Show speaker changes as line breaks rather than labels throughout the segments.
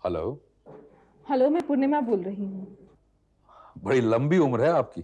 Hello.
Hello, मैं पूर्णिमा बोल रही हूँ।
बड़ी लंबी उम्र है आपकी।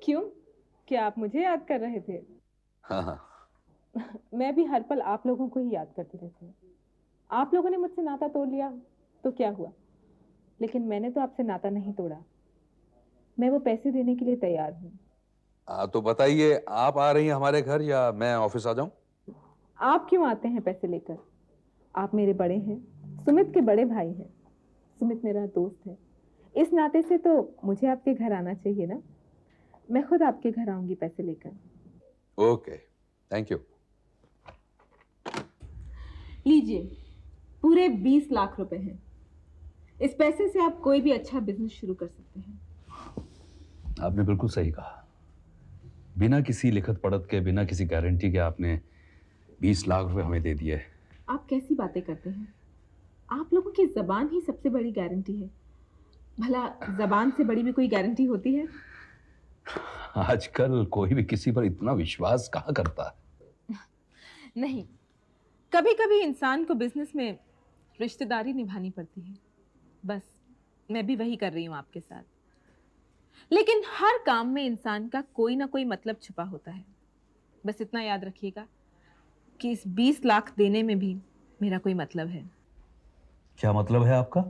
क्यों? क्या आप मुझे याद कर रहे थे?
हाँ हाँ।
मैं भी हर पल आप लोगों को ही याद करती रहती हूँ। आप लोगों ने मुझसे नाता तोड़ लिया तो क्या हुआ, लेकिन मैंने तो आपसे नाता नहीं तोड़ा। मैं वो पैसे देने के लिए तैयार हूँ।
तो बताइए, आप आ रही हैं हमारे घर या मैं ऑफिस आ जाऊं?
आप क्यों आते हैं पैसे लेकर? आप मेरे बड़े हैं, सुमित के बड़े भाई हैं। सुमित मेरा दोस्त है, इस नाते से तो मुझे आपके घर आना चाहिए ना। मैं खुद आपके घर आऊंगी पैसे लेकर।
Okay, thank you.
लीजिए, पूरे 20 लाख रुपए हैं। इस पैसे से आप कोई भी अच्छा बिजनेस शुरू कर सकते हैं।
आपने बिल्कुल सही कहा। बिना किसी लिखत पढ़त के, बिना किसी गारंटी के आपने 20 लाख रुपए हमें दे दिए।
आप कैसी बातें करते हैं? आप लोगों की जबान ही सबसे बड़ी गारंटी है। भला जबान से बड़ी भी कोई गारंटी होती है?
आजकल कोई भी किसी पर इतना विश्वास कहाँ करता है।
नहीं, कभी कभी इंसान को बिजनेस में रिश्तेदारी निभानी पड़ती है। बस मैं भी वही कर रही हूं आपके साथ। लेकिन हर काम में इंसान का कोई ना कोई मतलब छुपा होता है। बस इतना याद रखिएगा कि इस 20 लाख देने में भी मेरा कोई मतलब है।
क्या मतलब है आपका?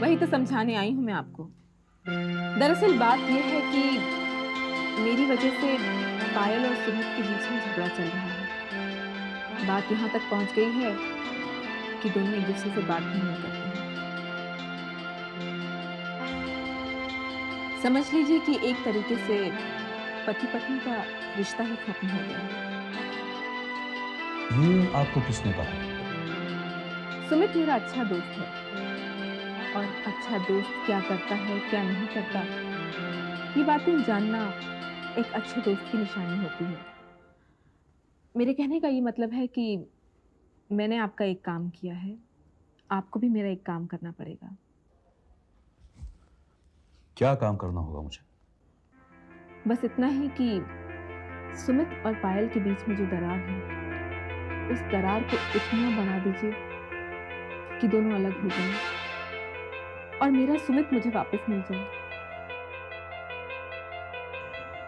वही तो समझाने आई हूं मैं आपको। दरअसल बात यह है कि मेरी वजह से पायल और सुमित के बीच में झगड़ा चल रहा है। बात यहाँ तक पहुँच गई है कि दोनों एक दूसरे से बात भी नहीं करते हैं। समझ लीजिए कि एक तरीके से पति पत्नी का रिश्ता ही खत्म हो गया है।
ये आपको किसने कहा?
सुमित मेरा अच्छा दोस्त है, और अच्छा दोस्त क्या करता है क्या नहीं करता, ये बातें जानना एक अच्छे दोस्त की निशानी होती है। मेरे कहने का ये मतलब है कि मैंने आपका एक काम किया है, आपको भी मेरा एक काम करना पड़ेगा।
क्या काम करना होगा मुझे?
बस इतना ही कि सुमित और पायल के बीच में जो दरार है, उस दरार को इतना बढ़ा दीजिए कि दोनों अलग हो जाएं और मेरा सुमित मुझे वापस मिल जाए।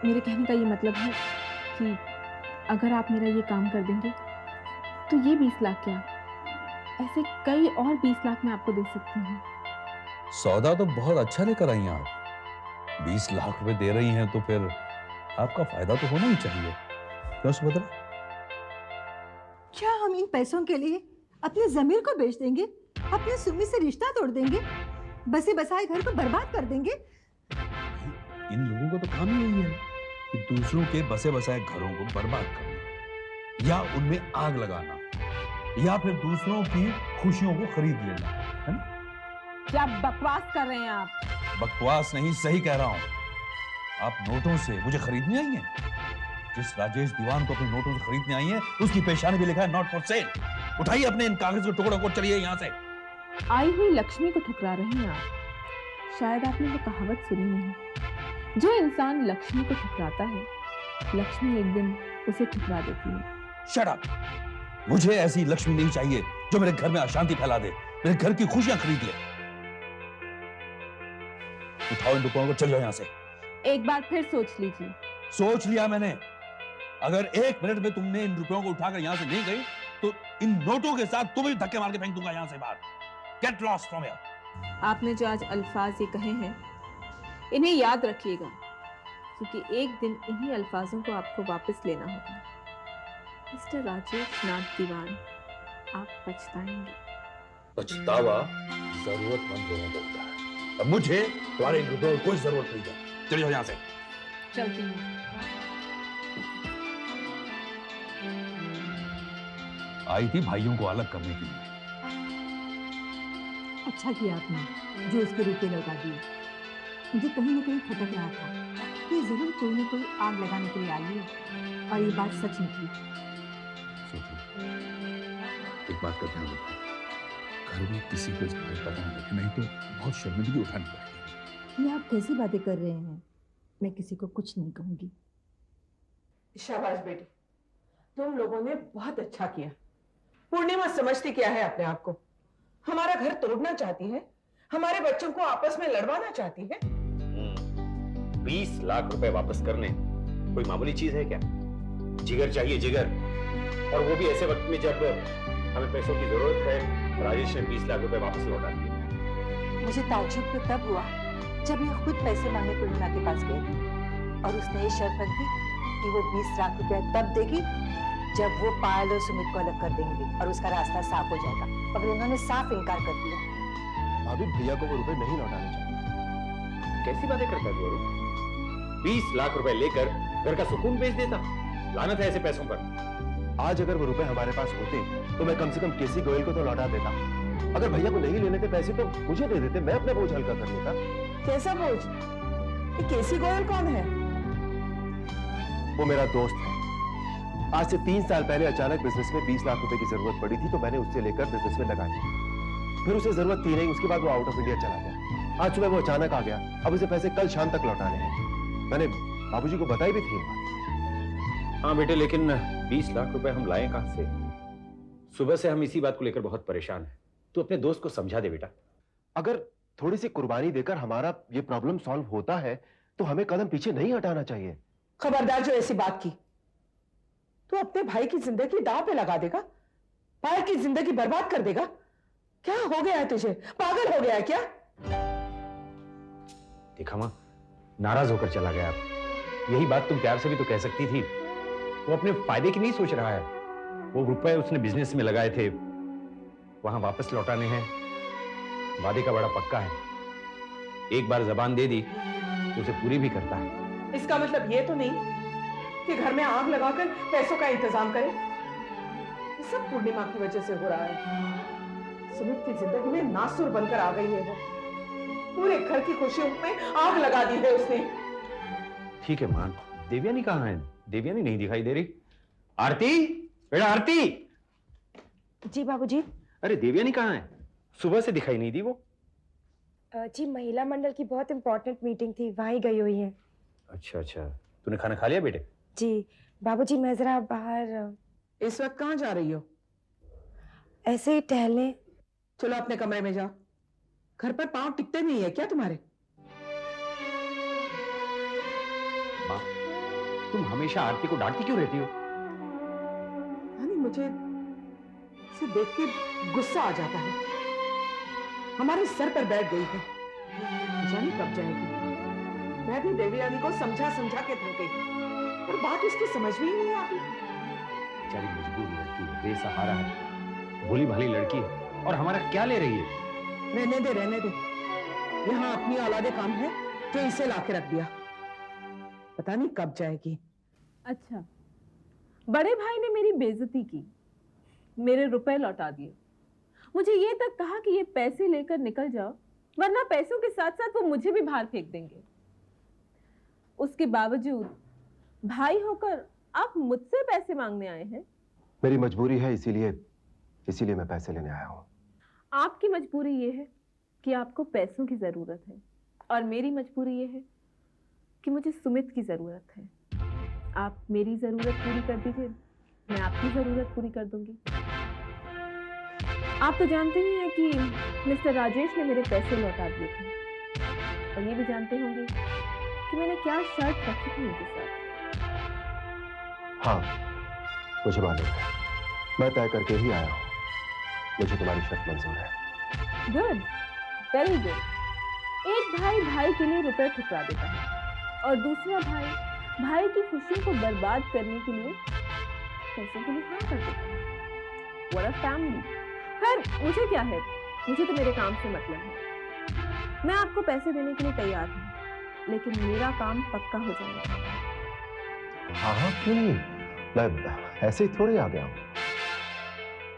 मेरे कहने का ये मतलब है कि अगर आप मेरा ये काम कर देंगे तो ये 20 लाख क्या, ऐसे कई और 20 लाख मैं आपको दे सकती हूँ।
सौदा तो बहुत अच्छा लेकर आई हैं आप। 20 लाख रुपए दे रही हैं तो फिर आपका फायदा तो होना ही चाहिए। क्यों सुभद्रा?
क्या हम इन पैसों के लिए अपनी जमीर को बेच देंगे? अपने सुमी से रिश्ता तोड़ देंगे? बसे बसाए घर को बर्बाद कर देंगे?
इन लोगों का तो काम ही यही है कि दूसरों के बसे बसाए घरों को बर्बाद करना, या उनमें आग लगाना, या फिर दूसरों की खुशियों को खरीद लेना, है ना?
क्या बकवास कर रहे हैं आप?
बकवास नहीं, सही कह रहा हूं। आप नोटों से मुझे खरीदने आई हैं? जिस राजेश दीवान को अपने नोटों से खरीदने आई हैं, उसकी पेशानी भी लिखा है नॉट फॉर सेल। उठाइए अपने इन कागज के टुकड़ों को, चलिए यहां से।
आई हुई लक्ष्मी को ठुकरा रहे हैं आप। शायद आपने वो कहावत सुनी नहीं, जो इंसान लक्ष्मी को ठुकराता है, लक्ष्मी एक दिन उसे ठुकरा देती है।
Shut up! मुझे ऐसी लक्ष्मी नहीं चाहिए जो मेरे घर में अशांति फैला दे, मेरे घर की खुशियां खरीद ले। उठाओ इन रुपयों को, चल जाओ यहां से।
एक बार फिर सोच लीजिए।
सोच लिया मैंने। अगर 1 मिनट में तुमने इन रुपयों को उठाकर यहां से नहीं गई तो इन नोटों के साथ तुम्हें भी धक्के मार के फेंक दूंगा यहां से बाहर। Get lost from here.
आपने जो आज अल्फाज ये कहे हैं, इन्हें याद रखिएगा, क्योंकि एक दिन इन्हीं अल्फाजों को आपको वापस लेना होगा। मिस्टर राजेश नाथ दीवान, आप पछताएंगे।
पछतावा जरूरतमंद लोगों को होता है, अब मुझे तुम्हारे इन रुपयों की कोई जरूरत नहीं है। चलिए जाओ यहां से।
चलती हूँ।
आई थी भाइयों को अलग करने के लिए।
अच्छा किया आपने जो उसके रुपए लौटा दिए। मुझे कहीं ना कहीं खटक रहा था कि जरूर कोई ना कोई आग लगाने के लिए आई है, और ये बात सच निकली।
सोचो, एक बात का ध्यान रखो, घर में किसी को इस बारे में पता नहीं लगे, नहीं तो बहुत शर्मिंदगी उठानी पड़ेगी।
ये आप कैसी बातें कर रहे हैं? मैं किसी को कुछ नहीं कहूंगी।
शाबाश बेटी, तुम लोगों ने बहुत अच्छा किया। पूर्णिमा समझती क्या है अपने आप को। हमारा घर तोड़ना चाहती है, हमारे बच्चों को आपस में लड़वाना चाहती है।
20 लाख रुपए वापस करने कोई मामूली चीज है क्या? जिगर चाहिए, जिगर। और वो भी ऐसे वक्त में जब हमें पैसों की जरूरत है। राजेश ने 20 लाख रुपए वापस लौटा दिए।
मुझे ताज्जुब तो तब हुआ जब ये खुद पैसे मांगने पूर्णिमा के पास गई थी और उसने ये शर्त रखी कि वो 20 लाख रुपया तब देगी जब वो पायल और सुमित को अलग कर देंगे और उसका रास्ता साफ हो जाएगा। मगर उन्होंने साफ इनकार कर दिया।
भाभी, भैया को वो रुपए नहीं लौटाने चाहिए।
कैसी बातें करता है तू अरुण? 20 लाख रुपए लेकर घर का सुकून बेच देता। लानत है ऐसे पैसों पर।
आज अगर वो रुपए हमारे पास होते तो मैं कम से कम केसी गोयल को तो लौटा देता। अगर भैया को नहीं लेने थे पैसे तो मुझे दे देते, मैं अपना बोझ हल्का कर लेता।
कैसा बोझ? ये केसी गोयल कौन है?
वो मेरा दोस्त है। आज से 3 साल पहले अचानक बिजनेस में 20 लाख रुपए की जरूरत पड़ी थी तो मैंने उससे लेकर बिजनेस में लगा दी। फिर उसे जरूरत थी नहीं, उसके बाद वो आउट ऑफ इंडिया चला गया। आज सुबह वो अचानक आ गया। अब उसे पैसे कल शाम तक लौटाने हैं। मैंने बाबूजी को बताई भी थी ये बात।
हाँ बेटे, लेकिन 20 लाख रुपए हम लाएं कहां से? सुबह से हम इसी बात को लेकर बहुत परेशान हैं। तू अपने दोस्त को समझा दे बेटा।
अगर थोड़ी सी कुर्बानी देकर हमारा ये प्रॉब्लम सॉल्व होता है तो हमें कदम पीछे नहीं हटाना चाहिए।
खबरदार जो ऐसी बात की। तू अपने भाई की जिंदगी दांव पे लगा देगा, पायल की जिंदगी बर्बाद कर देगा। क्या हो गया है तुझे? पागल हो गया है क्या?
देखा मां, नाराज होकर चला गया। यही बात तुम प्यार से भी तो कह सकती थी। वो अपने फायदे की नहीं सोच रहा है। वो रुपए उसने बिजनेस में लगाए थे, वहां वापस लौटाने हैं। वादे का बड़ा पक्का है। एक बार जबान दे दी तो उसे पूरी भी करता है।
इसका मतलब ये तो नहीं कि घर में आग लगाकर पैसों का इंतजाम करे। ये सब पूर्णिमा की वजह से हो रहा है। सुमित की जिंदगी में नासुर बनकर आ गई है वो। पूरे घर की खुशियों में आग लगा दी है उसने।
ठीक है मां, देवयानी कहाँ है? देवयानी नहीं दिखाई दे रही। आरती, बेटा आरती।
जी बाबूजी।
अरे देवयानी कहाँ है? सुबह से दिखाई नहीं दी वो।
जी महिला मंडल की बहुत इंपॉर्टेंट मीटिंग थी, वहां ही गई हुई है।
अच्छा अच्छा, तूने खाना खा लिया बेटे?
जी बाबूजी, मैं जरा बाहर
इस वक्त कहाँ जा रही हो?
ऐसे ही टहलने।
चलो अपने कमरे में जाओ। घर पर पांव टिकते नहीं है क्या तुम्हारे?
माँ, तुम हमेशा आरती को डांटती क्यों रहती हो?
यानी मुझे इसे देख के गुस्सा आ जाता है। हमारे सर पर बैठ गई है, जाने कब जाएगी। मैं भी देवयानी को समझा समझा के थक गई, पर बात उसकी समझ में ही नहीं आती।
बेचारी मजबूर लड़की है, बेसहारा है, भोली भाली लड़की है, और हमारा क्या ले रही है?
रहने दे, रहने दे। यहाँ अपनी औलादे काम है जो इसे लाके रख दिया। पता नहीं कब जाएगी।
अच्छा, बड़े भाई ने मेरी बेइज्जती की, मेरे रुपए लौटा दिए, मुझे ये तक कहा कि ये पैसे लेकर निकल जाओ वरना पैसों के साथ साथ वो मुझे भी बाहर फेंक देंगे। उसके बावजूद भाई होकर आप मुझसे पैसे मांगने आए हैं।
मेरी मजबूरी है, इसीलिए मैं पैसे लेने आया हूँ।
आपकी मजबूरी ये है कि आपको पैसों की जरूरत है और मेरी मजबूरी ये है कि मुझे सुमित की जरूरत है। आप मेरी जरूरत पूरी कर दीजिए, मैं आपकी जरूरत पूरी कर दूंगी। आप तो जानते ही हैं कि मिस्टर राजेश ने मेरे पैसे लौटा दिए थे और ये भी जानते होंगे कि मैंने क्या शर्त रखी थी उनके साथ।
हाँ, मुझे मालूम है। मैं तय करके ही आया हूँ। मुझे तुम्हारी शर्त मंजूर है।
Good, very good. एक भाई भाई के लिए रुपए ठुकरा देता है और दूसरा भाई भाई की खुशियों को बर्बाद करने के लिए पैसों के लिए हाँ कर देता है। What a family। खैर मुझे क्या है, मुझे तो मेरे काम से मतलब है। मैं आपको पैसे देने के लिए तैयार हूँ, लेकिन मेरा काम पक्का हो जाना चाहिए।
हाँ हाँ, क्यों नहीं, मैं ऐसे ही थोड़ी आ गया हूँ।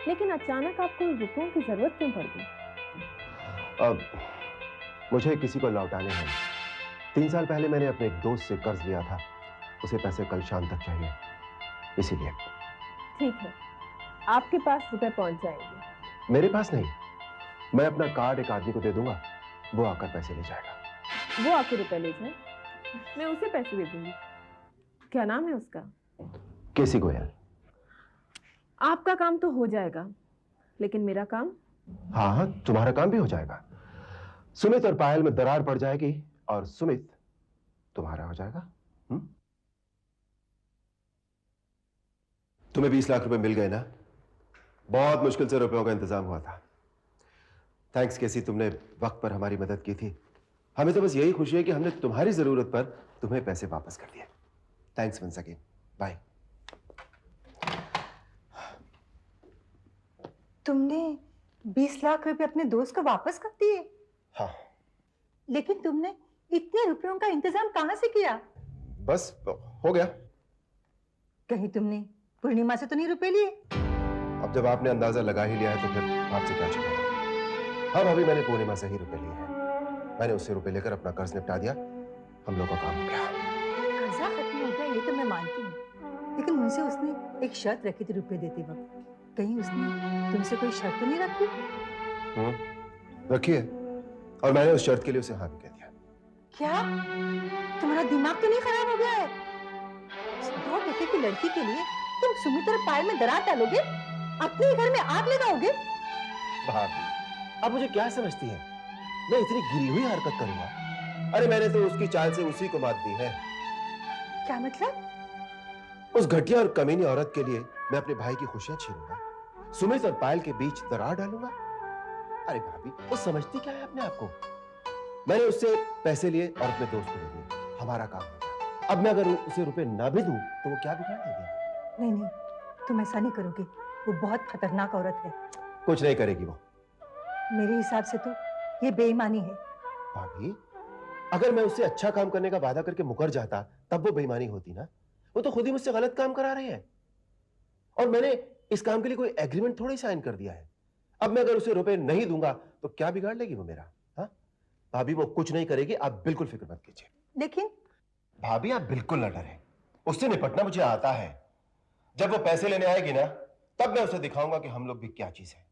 लेकिन अचानक आपको रुपयों की जरूरत क्यों पड़ गई?
अब मुझे किसी को लौटाने हैं। 3 साल पहले मैंने अपने एक दोस्त से कर्ज लिया था, उसे पैसे कल शाम तक चाहिए, इसीलिए।
ठीक है, आपके पास रुपए पहुंच जाएंगे।
मेरे पास नहीं, मैं अपना कार्ड एक आदमी को दे दूंगा, वो आकर पैसे ले जाएगा।
वो आके रुपए ले जाए, मैं उसे पैसे दे दूंगी। क्या नाम है उसका?
केसी गोयल।
आपका काम तो हो जाएगा, लेकिन मेरा काम
हाँ हाँ, तुम्हारा काम भी हो जाएगा। सुमित और पायल में दरार पड़ जाएगी और सुमित तुम्हारा हो जाएगा। तुम्हें 20 लाख रुपए मिल गए ना? बहुत मुश्किल से रुपयों का इंतजाम हुआ था। थैंक्स केसी, तुमने वक्त पर हमारी मदद की थी। हमें तो बस यही खुशी है कि हमने तुम्हारी जरूरत पर तुम्हें पैसे वापस कर दिए। Thanks once again. बाय।
तुमने 20 लाख रुपए अपने दोस्त को वापस कर दिए?
हाँ।
लेकिन तुमने इतने रुपयों का इंतजाम कहां से किया?
बस हो गया।
कहीं तुमने पूर्णिमा से तो नहीं रुपए लिए?
अब जब आपने अंदाजा लगा ही लिया है तो फिर आपसे क्या छिपाना। हाँ भाभी, मैंने पूर्णिमा से ही रुपए लिए हैं। मैंने उससे रुपए लेकर अपना कर्ज निपटा दिया। हम लोग का काम हो गया।
कर्जा खत्म हो गया ये तो मैं मानती हूँ, लेकिन मुझसे उसने एक शर्त रखी थी रुपए देते वक्त। कहीं उसने तुमसे कोई शर्त तो नहीं रखी?
रखी है, और मैंने उस शर्त के लिए उसे हाँ भी कह दिया।
क्या तुम्हारा दिमाग तो नहीं खराब हो गया है? दो टके की लड़की के लिए तुम सुमित और पायल में दरार डालोगे, अपने ही घर में आग लगाओगे?
भाभी, अब मुझे क्या समझती है? मैं इतनी गिरी हुई हरकत करूंगा? अरे मैंने तो उसकी चाल से उसी को मात दी है।
क्या मतलब?
उस घटिया और कमीनी औरत के लिए मैं अपने भाई की खुशियां छीनूंगा, सुमित और पायल के बीच दरार डालूंगा? अरे भाभी, वो समझती क्या है अपने आप को? मैंने उससे पैसे लिए और अपने दोस्त को दे दिए। हमारा काम हो गया। अब मैं अगर उसे रुपए ना भी दूं तो वो क्या बिगाड़ देगी?
नहीं नहीं, तुम ऐसा नहीं करोगे। वो बहुत खतरनाक औरत है।
कुछ नहीं करेगी वो।
मेरे हिसाब से तो ये बेईमानी है।
भाभी, अगर मैं उससे अच्छा काम करने का वादा करके मुकर जाता तब वो बेईमानी होती ना। वो तो खुद ही मुझसे गलत काम करा रहे हैं, और मैंने इस काम के लिए कोई एग्रीमेंट थोड़ी साइन कर दिया है। अब मैं अगर उसे रुपए नहीं दूंगा तो क्या बिगाड़ लेगी वो मेरा? हाँ भाभी, वो कुछ नहीं करेगी, आप बिल्कुल फिक्र मत कीजिए।
लेकिन
भाभी, आप बिल्कुल न डरें, उससे निपटना मुझे आता है। जब वो पैसे लेने आएगी ना, तब मैं उसे दिखाऊंगा कि हम लोग भी क्या चीज है।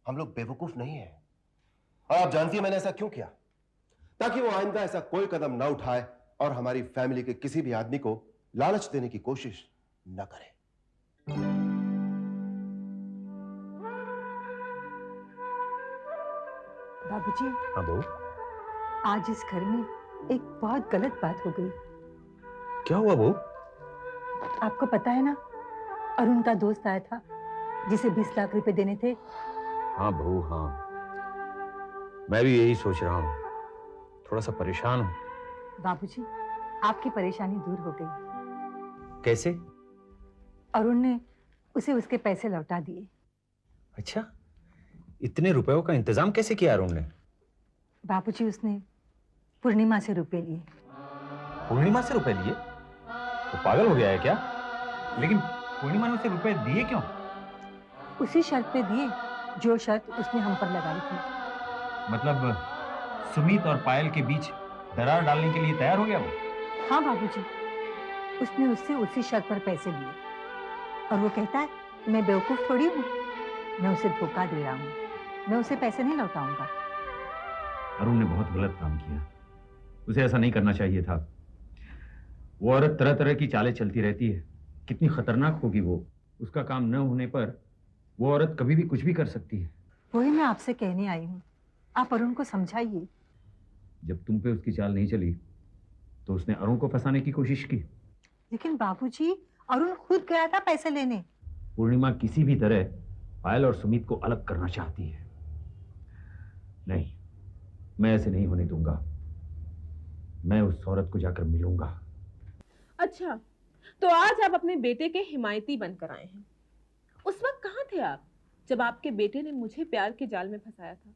हम लोग बेवकूफ नहीं है। और आप जानती हैं मैंने ऐसा क्यों किया? ताकि वो आइंदा ऐसा कोई कदम ना उठाए और हमारी फैमिली के किसी भी आदमी को लालच देने की कोशिश न करे।
बाबूजी,
हाँ बहू,
आज इस घर में एक बहुत गलत बात हो गई।
क्या हुआ बहू?
आपको पता है ना, अरुण का दोस्त आया था जिसे 20 लाख रुपए देने थे।
हाँ बहू, हाँ, मैं भी यही सोच रहा हूँ। थोड़ा सा परेशान हूँ।
बाबूजी, आपकी परेशानी दूर हो गई।
कैसे?
अरुण ने उसे उसके पैसे लौटा दिए।
अच्छा, इतने रुपयों का इंतजाम कैसे किया अरुण ने?
बाबूजी, उसने पूर्णिमा से रुपए लिए।
पूर्णिमा से रुपए लिए? तो पागल हो गया है क्या? लेकिन पूर्णिमा ने उसे रुपए दिए क्यों?
उसी शर्त पे दिए जो शर्त उसने हम पर लगाई थी।
मतलब सुमित और पायल के बीच दरार डालने के लिए तैयार हो गया वो?
हाँ बाबूजी, उसने उससे उसी शर्त पर पैसे लिए, और वो कहता है मैं बेवकूफ थोड़ी हूँ, मैं उसे धोखा दे रहा हूँ, मैं उसे पैसे नहीं लौटाऊंगा।
अरुण ने बहुत गलत काम किया, उसे ऐसा नहीं करना चाहिए था। वो औरत तरह तरह की चालें चलती रहती है, कितनी खतरनाक होगी वो। उसका काम न होने पर वो औरत कभी भी कुछ भी कर सकती है।
वही मैं आपसे कहने आई हूँ, आप अरुण को समझाइए।
जब तुम पे उसकी चाल नहीं चली तो उसने अरुण को फंसाने की कोशिश की।
लेकिन बाबूजी, अरुण खुद गया था पैसे लेने।
पूर्णिमा किसी भी तरह पायल और सुमित को अलग करना चाहती है। नहीं, मैं ऐसे नहीं होने दूंगा। मैं उस औरत को जाकर मिलूंगा।
अच्छा, तो आज आप अपने बेटे के हिमायती बनकर आए हैं। उस वक्त कहाँ थे आप जब आपके बेटे ने मुझे प्यार के जाल में फंसाया था,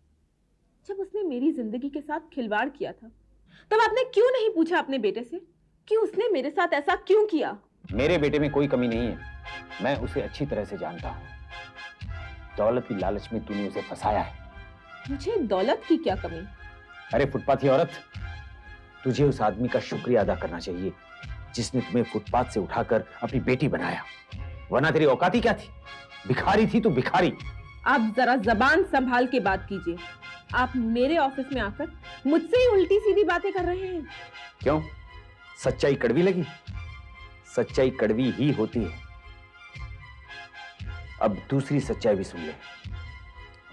जब उसने मेरी जिंदगी के साथ खिलवाड़ किया था? तब आपने क्यों नहीं पूछा अपने बेटे से कि उसने मेरे साथ ऐसा क्यों किया?
मेरे बेटे में कोई कमी नहीं है, मैं उसे अच्छी तरह से जानता हूँ। दौलत की लालच में तूने उसे फंसाया है।
मुझे दौलत की क्या कमी?
अरे फुटपाथी औरत, तुझे उस आदमी का शुक्रिया अदा करना चाहिए जिसने तुम्हें फुटपाथ से उठाकर अपनी बेटी बनाया, वरना तेरी औकात ही क्या थी? भिखारी थी तू, भिखारी।
आप जरा जबान संभाल के बात कीजिए। आप मेरे ऑफिस में आकर मुझसे ही उल्टी सीधी बातें कर रहे हैं।
क्यों, सच्चाई कड़वी लगी? सच्चाई कड़वी ही होती है। अब दूसरी सच्चाई भी सुन ले।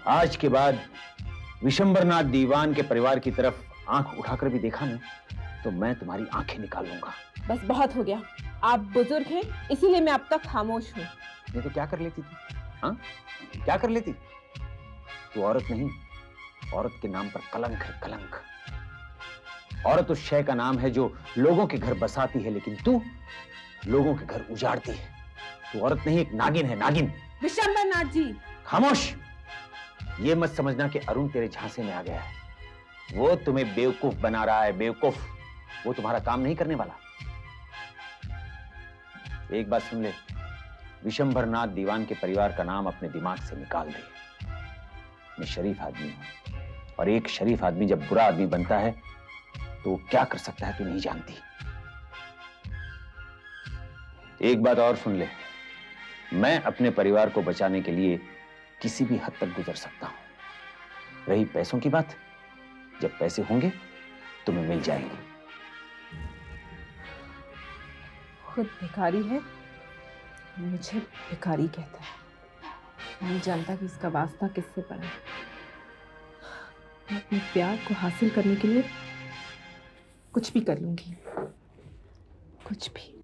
आज के बाद विशंबरनाथ दीवान के परिवार की तरफ आंख उठाकर भी देखा ना तो मैं तुम्हारी आंखें निकाल लूंगा।
बस बहुत हो गया। आप बुजुर्ग हैं, इसीलिए मैं अब तक खामोश हूँ।
नहीं तो क्या कर लेती तू? हाँ, क्या कर लेती? तू औरत नहीं, औरत के नाम पर कलंक है, कलंक। औरत उस शय का नाम है जो लोगों के घर बसाती है, लेकिन तू लोगों के घर उजाड़ती है। तू औरत नहीं, एक नागिन है, नागिन।
विशंबरनाथ जी,
खामोश। ये मत समझना कि अरुण तेरे झांसे में आ गया है। वो तुम्हें बेवकूफ बना रहा है, बेवकूफ। वो तुम्हारा काम नहीं करने वाला। एक बात सुन ले, विशंबरनाथ दीवान के परिवार का नाम अपने दिमाग से निकाल दे। मैं शरीफ आदमी हूं, और एक शरीफ आदमी जब बुरा आदमी बनता है तो वो क्या कर सकता है तू नहीं जानती। एक बात और सुन ले, मैं अपने परिवार को बचाने के लिए किसी भी हद तक गुजर सकता हूं। रही पैसों की बात, जब पैसे होंगे तुम्हें मिल जाएंगे।
खुद भिखारी है, मुझे भिखारी कहता है। नहीं जानता कि इसका वास्ता किससे पड़ा है। मैं अपने प्यार को हासिल करने के लिए कुछ भी कर लूंगी, कुछ भी।